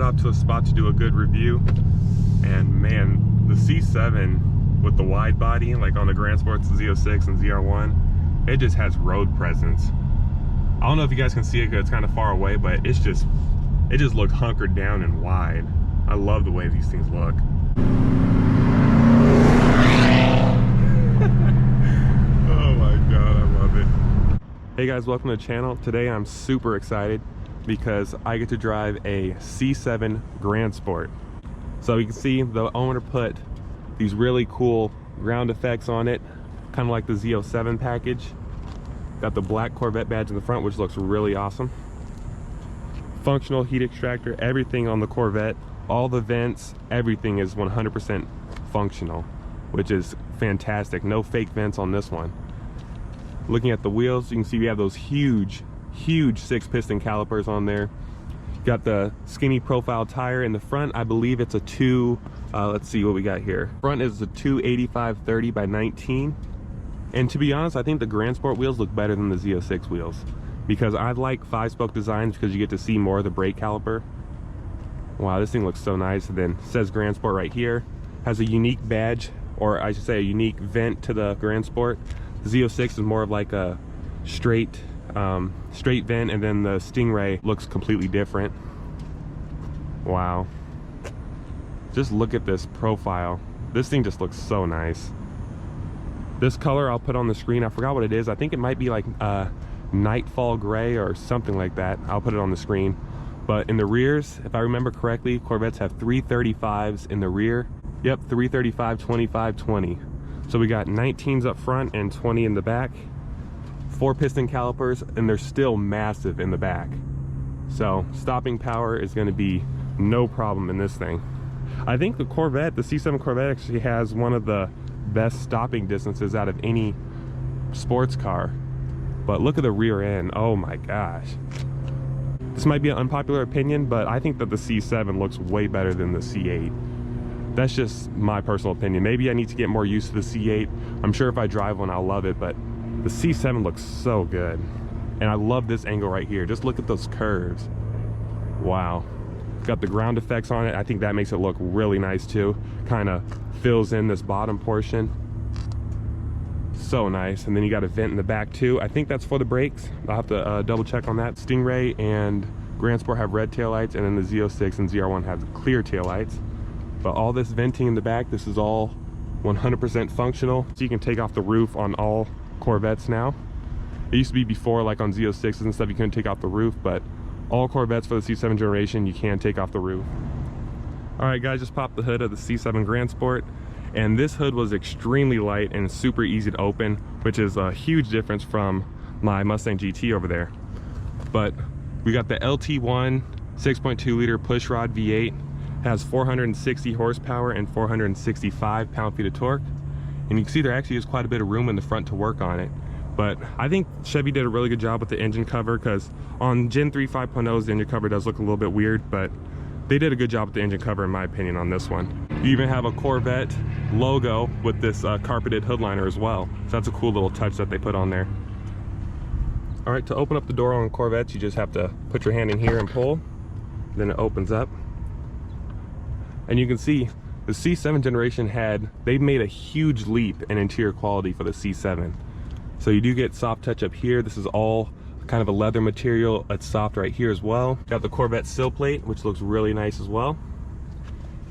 off to a spot to do a good review, and man, the C7 with the wide body, like on the Grand Sports, the Z06 and ZR1, it just has road presence. I don't know if you guys can see it because it's kind of far away, but it just looks hunkered down and wide. I love the way these things look. Oh my god, I love it. Hey guys, welcome to the channel. Today I'm super excited because I get to drive a C7 Grand Sport. So you can see the owner put these really cool ground effects on it, kind of like the Z07 package. Got the black Corvette badge in the front, which looks really awesome. Functional heat extractor, everything on the Corvette, all the vents, everything is 100% functional, which is fantastic. No fake vents on this one. Looking at the wheels, you can see we have those huge 6-piston calipers on there. Got the skinny profile tire in the front. I believe it's a let's see what we got here. Front is a 285/30 by 19. And to be honest, I think the Grand Sport wheels look better than the Z06 wheels, because I like 5-spoke designs because you get to see more of the brake caliper. Wow, this thing looks so nice. And then it says Grand Sport right here. Has a unique badge, or I should say a unique vent to the Grand Sport. The Z06 is more of like a straight vent, and then the Stingray looks completely different. Wow. Just look at this profile. This thing just looks so nice. This color I'll put on the screen. I forgot what it is. I think it might be like Nightfall Gray or something like that. I'll put it on the screen. But in the rears, if I remember correctly, Corvettes have 335s in the rear. Yep, 335, 25, 20. So we got 19s up front and 20 in the back. 4-piston calipers, and they're still massive in the back. So stopping power is going to be no problem in this thing. I think the Corvette, the C7 Corvette, actually has one of the best stopping distances out of any sports car. But look at the rear end. Oh my gosh. This might be an unpopular opinion, but I think that the C7 looks way better than the C8. That's just my personal opinion. Maybe I need to get more used to the C8. I'm sure if I drive one, I'll love it, but the C7 looks so good. And I love this angle right here. Just look at those curves. Wow. Got the ground effects on it. I think that makes it look really nice too. Kind of fills in this bottom portion. So nice. And then you got a vent in the back too. I think that's for the brakes. I'll have to double check on that. Stingray and Grand Sport have red taillights, and then the Z06 and ZR1 have clear taillights. But all this venting in the back, this is all 100% functional. So you can take off the roof on all Corvettes now. It used to be before, like on Z06s and stuff, you couldn't take off the roof, but all Corvettes for the C7 generation, you can take off the roof. All right guys, just popped the hood of the C7 Grand Sport, and this hood was extremely light and super easy to open, which is a huge difference from my Mustang GT over there. But we got the LT1 6.2 liter pushrod V8, has 460 horsepower and 465 pound-feet of torque. And you can see there actually is quite a bit of room in the front to work on it. But I think Chevy did a really good job with the engine cover, because on Gen 3 5.0's the engine cover does look a little bit weird, but they did a good job with the engine cover in my opinion on this one. You even have a Corvette logo with this carpeted hood liner as well. So that's a cool little touch that they put on there. All right, to open up the door on Corvettes, you just have to put your hand in here and pull. Then it opens up. And you can see the C7 generation they've made a huge leap in interior quality for the C7. So you do get soft touch up here. This is all kind of a leather material. It's soft right here as well. Got the Corvette sill plate, which looks really nice as well.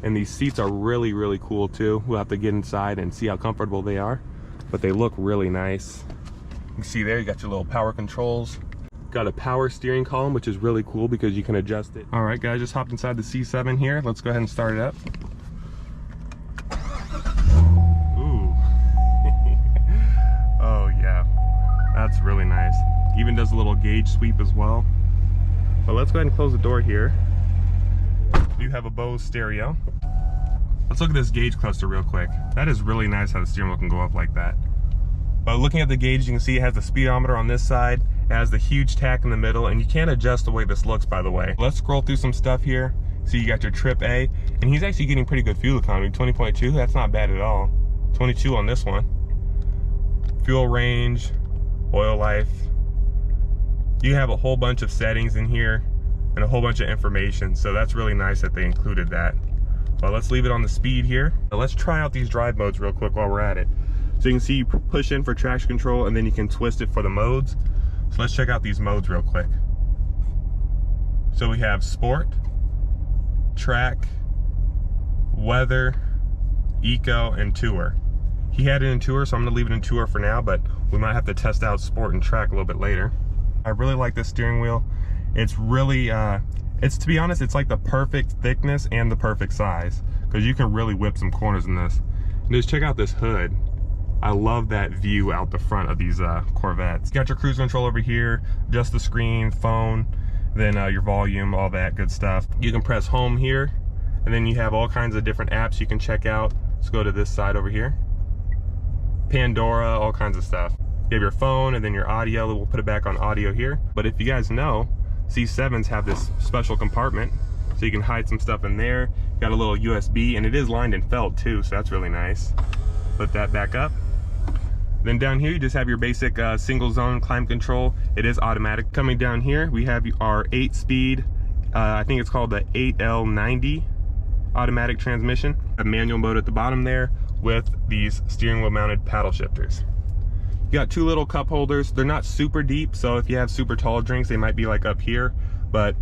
And these seats are really cool too. We'll have to get inside and see how comfortable they are, but they look really nice. You can see there, you got your little power controls. Got a power steering column, which is really cool because you can adjust it. All right guys, just hopped inside the C7 here. Let's go ahead and start it up. Ooh. Oh yeah, that's really nice. Even does a little gauge sweep as well. But let's go ahead and close the door here. You have a Bose stereo. Let's look at this gauge cluster real quick. That is really nice how the steering wheel can go up like that. But looking at the gauge, you can see it has the speedometer on this side. It has the huge tack in the middle, and you can't adjust the way this looks, by the way. Let's scroll through some stuff here. So you got your trip A, and he's actually getting pretty good fuel economy. 20.2, that's not bad at all. 22 on this one. Fuel range, oil life. You have a whole bunch of settings in here. and a whole bunch of information. So that's really nice that they included that. But let's leave it on the speed here. Now let's try out these drive modes real quick while we're at it. So you can see you push in for traction control and then you can twist it for the modes. So let's check out these modes real quick. So we have sport, track, weather, eco, and tour. He had it in tour, so I'm gonna leave it in tour for now, but we might have to test out sport and track a little bit later. I really like this steering wheel. It's really, to be honest, it's like the perfect thickness and the perfect size, because you can really whip some corners in this. And just check out this hood. I love that view out the front of these Corvettes. You got your cruise control over here, adjust the screen, phone, then your volume, all that good stuff. You can press home here, and then you have all kinds of different apps you can check out. Let's go to this side over here. Pandora, all kinds of stuff. You have your phone and then your audio. We'll put it back on audio here. But if you guys know, C7s have this special compartment, so you can hide some stuff in there. Got a little USB, and it is lined in felt too, so that's really nice. Put that back up. Then down here, you just have your basic single zone climate control. It is automatic. Coming down here, we have our 8-speed, I think it's called the 8L90 automatic transmission. A manual mode at the bottom there with these steering wheel mounted paddle shifters. You got 2 little cup holders. They're not super deep, so if you have super tall drinks, they might be like up here, but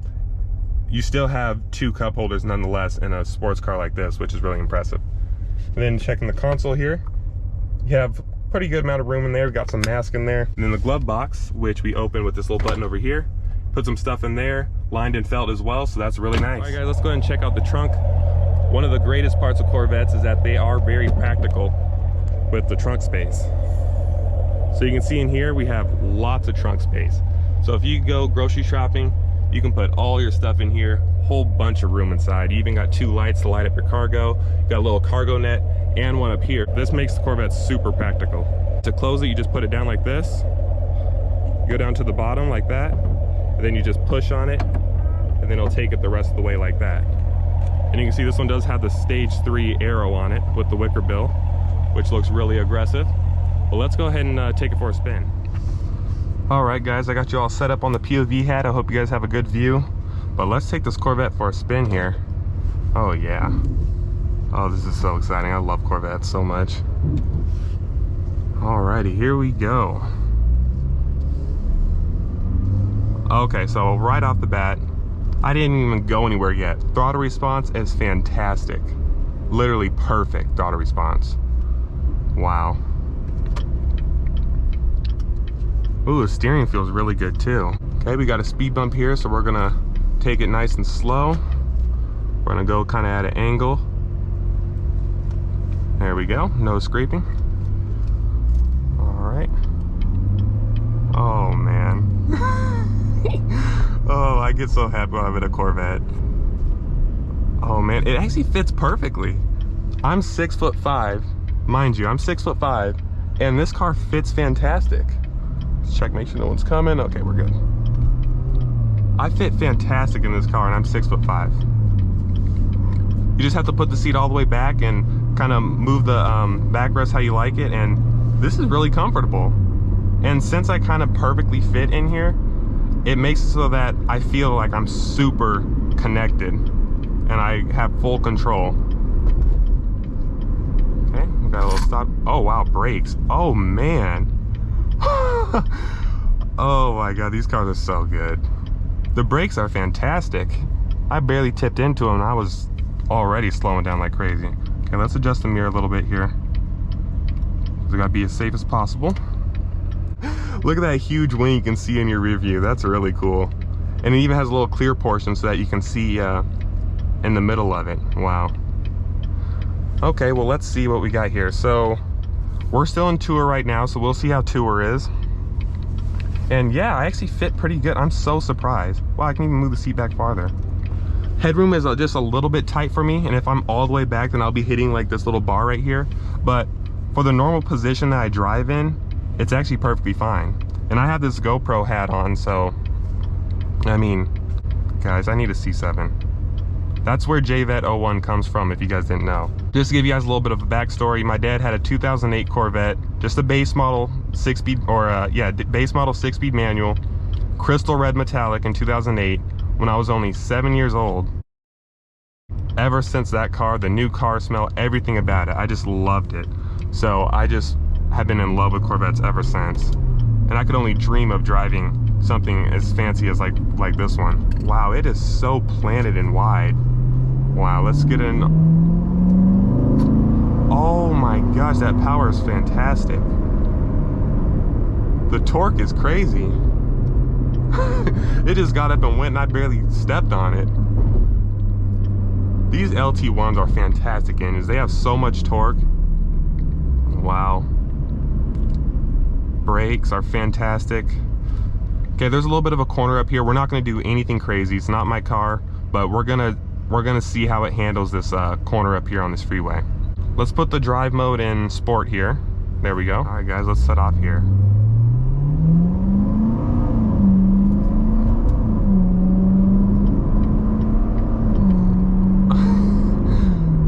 you still have 2 cup holders nonetheless in a sports car like this, which is really impressive. And then checking the console here, you have pretty good amount of room in there. We've got some mask in there. And then the glove box, which we open with this little button over here, put some stuff in there, lined in felt as well, so that's really nice. All right guys, let's go ahead and check out the trunk. One of the greatest parts of Corvettes is that they are very practical with the trunk space. So you can see in here, we have lots of trunk space. So if you go grocery shopping, you can put all your stuff in here, whole bunch of room inside. You even got 2 lights to light up your cargo. You got a little cargo net and one up here. This makes the Corvette super practical. To close it, you just put it down like this. You go down to the bottom like that, and then you just push on it, and then it'll take it the rest of the way like that. And you can see this one does have the stage 3 arrow on it with the wicker bill, which looks really aggressive. Well, let's go ahead and take it for a spin. All right guys, I got you all set up on the POV hat. I hope you guys have a good view, but let's take this Corvette for a spin here. Oh yeah. Oh, this is so exciting. I love Corvettes so much. Alrighty, here we go. Okay, so right off the bat, I didn't even go anywhere yet. Throttle response is fantastic. Literally perfect throttle response. Wow. Ooh, the steering feels really good too. Okay, we got a speed bump here, so we're gonna take it nice and slow. We're gonna go kind of at an angle. There we go, no scraping. All right. Oh man. Oh, I get so happy when I'm in a Corvette. Oh man, it actually fits perfectly. I'm 6'5", mind you, I'm 6'5", and this car fits fantastic. Let's check, make sure no one's coming. Okay, we're good. I fit fantastic in this car, and I'm 6'5". You just have to put the seat all the way back and kind of move the backrest how you like it, and this is really comfortable. And since I kind of perfectly fit in here, it makes it so that I feel like I'm super connected and I have full control. Okay, we got a little stop. Oh wow, brakes. Oh man. Oh my god, these cars are so good. The brakes are fantastic. I barely tipped into them and I was already slowing down like crazy. Okay, let's adjust the mirror a little bit here. We gotta be as safe as possible. Look at that huge wing you can see in your rear view. That's really cool. And it even has a little clear portion so that you can see in the middle of it. Wow. Okay, well let's see what we got here. So we're still in tour right now, so we'll see how tour is. And yeah, I actually fit pretty good. I'm so surprised. Wow, I can even move the seat back farther. Headroom is just a little bit tight for me, and if I'm all the way back, then I'll be hitting like this little bar right here. But for the normal position that I drive in, it's actually perfectly fine. And I have this GoPro hat on, so I mean, guys, I need a C7. That's where JVET 01 comes from, if you guys didn't know. Just to give you guys a little bit of a backstory, my dad had a 2008 Corvette, just a base model 6-speed, or base model 6-speed manual, crystal red metallic in 2008, when I was only 7 years old. Ever since that car, the new car smell, everything about it, I just loved it. So I just have been in love with Corvettes ever since. And I could only dream of driving something as fancy as like this one. Wow, it is so planted and wide. Wow, let's get in. Oh my gosh, that power is fantastic. The torque is crazy. It just got up and went and I barely stepped on it. These LT1s are fantastic engines. They have so much torque. Wow. Brakes are fantastic. Okay, there's a little bit of a corner up here. We're not gonna do anything crazy. It's not my car, but we're gonna see how it handles this corner up here on this freeway. Let's put the drive mode in sport here. There we go. All right, guys, let's set off here.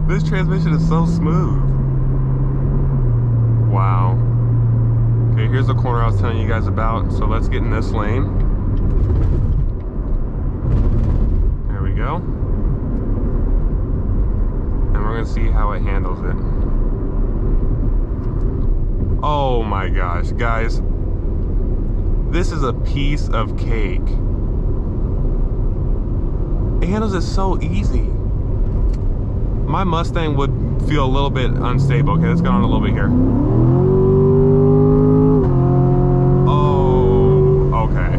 This transmission is so smooth. Wow. Okay, here's the corner I was telling you guys about. So let's get in this lane. There we go. And we're gonna see how it handles it. Oh my gosh, guys. This is a piece of cake. It handles it so easy. My Mustang would feel a little bit unstable. Okay, let's go on a little bit here. Oh, okay.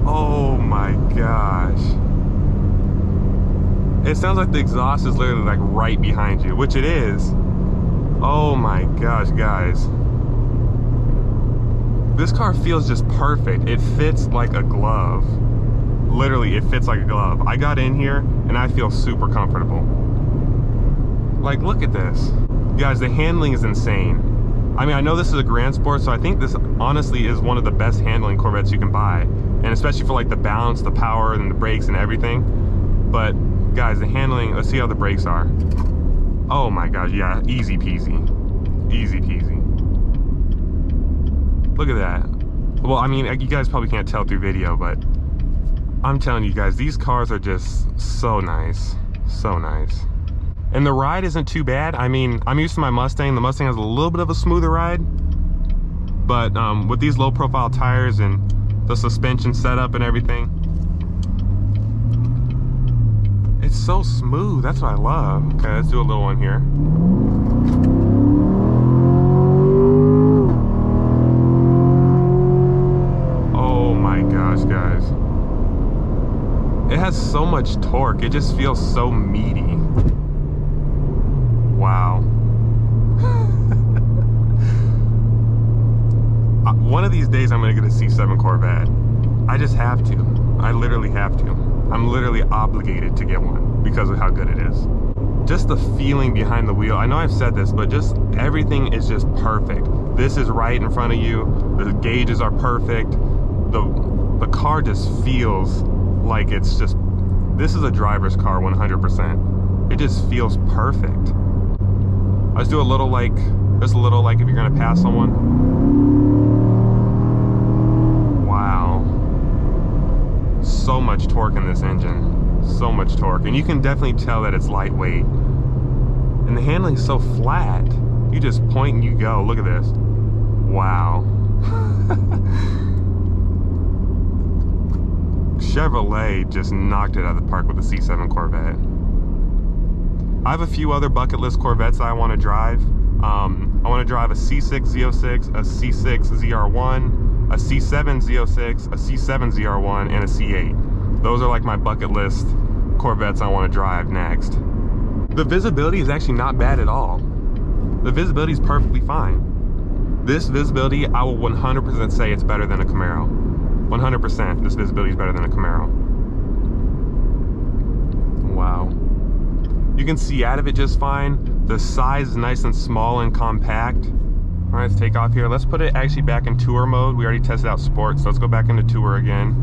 Oh my gosh. It sounds like the exhaust is literally like right behind you, which it is. Oh my gosh, guys. This car feels just perfect. It fits like a glove. Literally, it fits like a glove. I got in here and I feel super comfortable. Like, look at this. Guys, the handling is insane. I mean, I know this is a Grand Sport, so I think this honestly is one of the best handling Corvettes you can buy. And especially for like the balance, the power, and the brakes and everything. But guys, the handling, let's see how the brakes are. Oh my gosh, yeah, easy peasy. Easy peasy. Look at that. Well, I mean, you guys probably can't tell through video, but I'm telling you guys, these cars are just so nice. So nice. And the ride isn't too bad. I mean, I'm used to my Mustang. The Mustang has a little bit of a smoother ride. But with these low profile tires and the suspension setup and everything, it's so smooth. That's what I love. Okay, let's do a little one here. Oh my gosh, guys. It has so much torque. It just feels so meaty. Wow. One of these days I'm gonna get a C7 Corvette. I just have to. I literally have to. I'm literally obligated to get one because of how good it is. Just the feeling behind the wheel. I know I've said this, but just everything is just perfect. This is right in front of you. The gauges are perfect. The car just feels like it's just, this is a driver's car 100%. It just feels perfect. Let's do a little like, just a little like if you're gonna pass someone. Wow. So much torque in this engine. So much torque. And you can definitely tell that it's lightweight. And the handling's so flat. You just point and you go. Look at this. Wow. Chevrolet just knocked it out of the park with the C7 Corvette. I have a few other bucket list Corvettes that I want to drive. I want to drive a C6 Z06, a C6 ZR1, a C7 Z06, a C7 ZR1, and a C8. Those are like my bucket list Corvettes I want to drive next. The visibility is actually not bad at all. The visibility is perfectly fine. This visibility, I will 100% say it's better than a Camaro. 100% this visibility is better than a Camaro. Wow. You can see out of it just fine. The size is nice and small and compact. All right, let's take off here. Let's put it actually back in tour mode. We already tested out sport, so let's go back into tour again.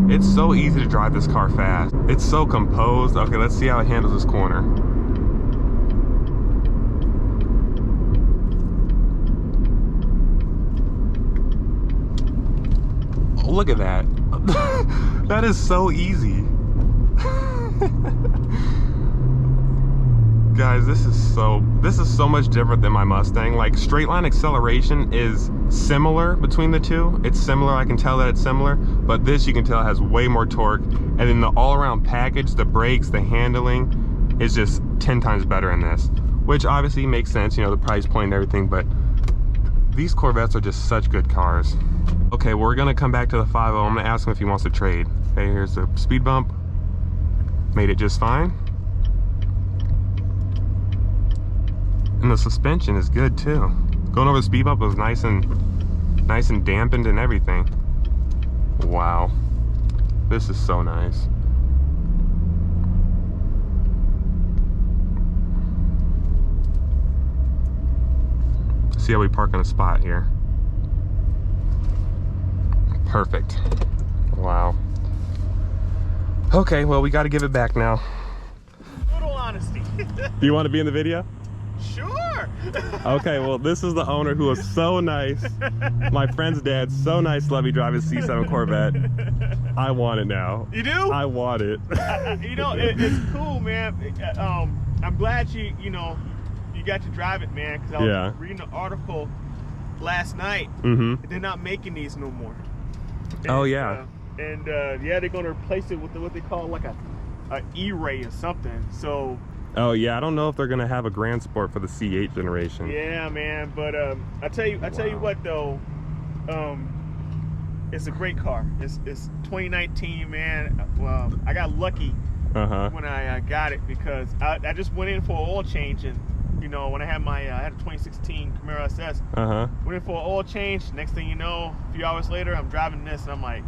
It's so easy to drive this car fast. It's so composed. Okay, let's see how it handles this corner. look at that. That is so easy. Guys, this is so much different than my Mustang. Like, straight line acceleration is similar between the two. It's similar, I can tell that it's similar, but this you can tell has way more torque. And then the all-around package, the brakes, the handling is just 10 times better in this, which obviously makes sense, you know, the price point and everything, but these Corvettes are just such good cars. Okay, we're gonna come back to the 5.0. I'm gonna ask him if he wants to trade. Okay, here's the speed bump. Made it just fine. And the suspension is good too. Going over the speed bump was nice and dampened and everything. Wow, this is so nice. See how we park on a spot here. Perfect. Wow. Okay, well, we got to give it back now. Total honesty. Do you want to be in the video? Sure. Okay, well, this is the owner who was so nice. My friend's dad, so nice to let me drive his C7 Corvette. I want it now. You do? I want it. You know, it's cool, man. I'm glad you got to drive it, man, because I was reading an article last night. They're not making these no more. And, oh, yeah. Yeah, they're going to replace it with what they call like a E-Ray or something. So... Oh yeah, I don't know if they're gonna have a Grand Sport for the C8 generation. Yeah, man, but I tell you what though, it's a great car. It's 2019, man. Well, I got lucky when I got it, because I just went in for an oil change, and you know, when I had I had a 2016 Camaro SS, went in for an oil change. Next thing you know, a few hours later, I'm driving this, and I'm like.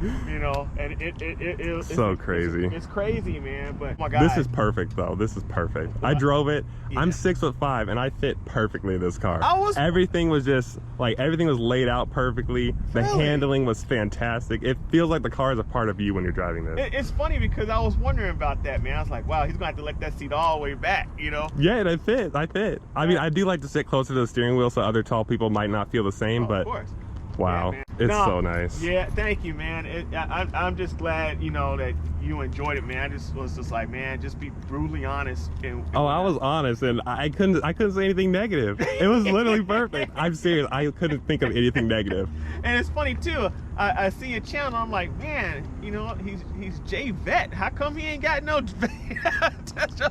You know, and it's so crazy. It's crazy, man. But oh my God, this is perfect though. This is perfect. I drove it. Yeah. I'm 6'5" and I fit perfectly in this car. Everything was just like, everything was laid out perfectly. The handling was fantastic. It feels like the car is a part of you when you're driving this. It's funny because I was wondering about that, man. I was like, wow, he's gonna have to let that seat all the way back, you know? Yeah, and I fit. I mean, I do like to sit closer to the steering wheel so other tall people might not feel the same, but. Of course. Wow, yeah, it's so nice. Yeah, thank you, man. I'm just glad, you know, that you enjoyed it, man. I just was just like, man, just be brutally honest. Oh, I was honest, and I couldn't say anything negative. It was literally perfect. I'm serious. I couldn't think of anything negative. And it's funny too. I see your channel. I'm like, man, you know, he's J Vet. How come he ain't got no?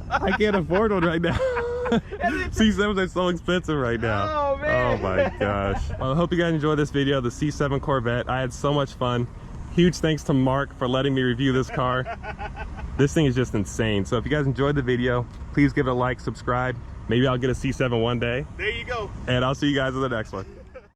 I can't afford one right now. C7s are so expensive right now. Oh man. Oh my gosh. Well, I hope you guys enjoyed this video, the C7 Corvette. I had so much fun. Huge thanks to Mark for letting me review this car. This thing is just insane. So if you guys enjoyed the video, please give it a like, subscribe. Maybe I'll get a C7 one day. There you go. And I'll see you guys in the next one.